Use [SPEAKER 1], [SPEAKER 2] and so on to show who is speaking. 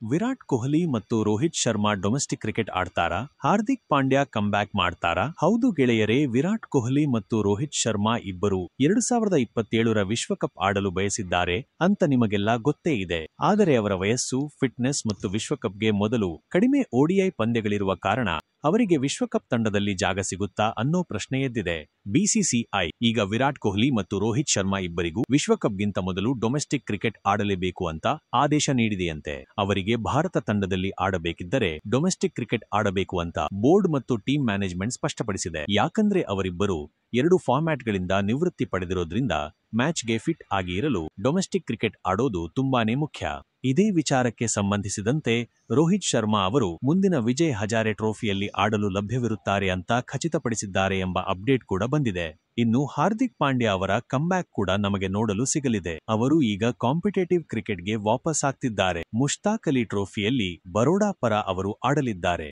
[SPEAKER 1] ವಿರಾಟ್ ಕೊಹ್ಲಿ ಮತ್ತು Rohit Sharma domestic cricket ಆಡ್ತಾರಾ? Hardik Pandya comeback ಮಾಡ್ತಾರಾ? ಹೌದು ಗೆಳೆಯರೇ, ವಿರಾಟ್ ಕೊಹ್ಲಿ ಮತ್ತು ರೋಹಿತ್ ಶರ್ಮಾ ಇಬ್ಬರು 2027ರ ವಿಶ್ವಕಪ್ ಆಡಲು ಬಯಸಿದ್ದಾರೆ ಅಂತ ನಿಮಗೆಲ್ಲ ಗೊತ್ತೇ ಇದೆ. ಆದರೆ ಅವರ ವಯಸ್ಸು, ಫಿಟ್ನೆಸ್ ಮತ್ತು ವಿಶ್ವಕಪ್ಗೆ ಮೊದಲು ಕಡಿಮೆ ODI ಪಂದ್ಯಗಳಿರುವ ಕಾರಣ ಅವರಿಗೆ ವಿಶ್ವಕಪ್ ತಂಡದಲ್ಲಿ ಜಾಗ ಸಿಗುತ್ತಾ ಅನ್ನೋ ಪ್ರಶ್ನೆ ಎದ್ದಿದೆ. BCCI ಈಗ ವಿರಾಟ್ ಕೊಹ್ಲಿ ಮತ್ತು ರೋಹಿತ್ ಶರ್ಮಾ ಇಬ್ಬರಿಗೂ ವಿಶ್ವಕಪ್ಗಿಂತ ಮೊದಲು ಡೊಮೆಸ್ಟಿಕ್ ಕ್ರಿಕೆಟ್ ಆಡಲೇಬೇಕು ಅಂತ ಆದೇಶ ನೀಡಿದೆಯಂತೆ. ಅವರಿಗೆ ಭಾರತ ತಂಡದಲ್ಲಿ ಆಡಬೇಕಿದ್ದರೆ ಡೊಮೆಸ್ಟಿಕ್ ಕ್ರಿಕೆಟ್ ಆಡಬೇಕು ಅಂತ ಬೋರ್ಡ್ ಮತ್ತು ಟೀಮ್ ಮ್ಯಾನೇಜ್ಮೆಂಟ್ ಸ್ಪಷ್ಟಪಡಿಸಿದೆ. ಯಾಕಂದ್ರೆ ಅವರಿಬ್ಬರು 2 ಫಾರ್ಮ್ಯಾಟ್ಗಳಿಂದ ನಿವೃತ್ತಿ ಪಡೆದಿರೋದ್ರಿಂದ ಮ್ಯಾಚ್ಗೆ ಫಿಟ್ ಆಗಿ ಇರಲು ಡೊಮೆಸ್ಟಿಕ್ ಕ್ರಿಕೆಟ್ ಆಡೋದು ತುಂಬಾನೇ ಮುಖ್ಯ. ಇದೇ ವಿಚಾರಕ್ಕೆ ಸಂಬಂಧಿಸಿದಂತೆ ರೋಹಿತ್ ಶರ್ಮಾ ಅವರು ಮುಂದಿನ ವಿಜಯ್ ಹಜಾರೆ ಟ್ರೋಫಿಯಲ್ಲಿ ಆಡಲು ಲಭ್ಯವಿರುತ್ತಾರೆ ಅಂತ ಖಚಿತಪಡಿಸಿದ್ದಾರೆ ಎಂಬ ಅಪ್ಡೇಟ್ ಕೂಡ ಬಂದಿದೆ. ಇನ್ನು ಹಾರ್ದಿಕ್ ಪಾಂಡ್ಯ ಅವರ ಕಮ್ಬ್ಯಾಕ್ ಕೂಡ ನಮಗೆ ನೋಡಲು ಸಿಗಲಿದೆ. ಅವರು ಈಗ ಕಾಂಪಿಟೇಟಿವ್ ಕ್ರಿಕೆಟ್ಗೆ ವಾಪಸ್ ಆಗ್ತಿದ್ದಾರೆ. ಮುಷ್ತಾಕ್ ಅಲಿ ಟ್ರೋಫಿಯಲ್ಲಿ ಬರೋಡಾ ಪರ ಅವರು ಆಡಲಿದ್ದಾರೆ.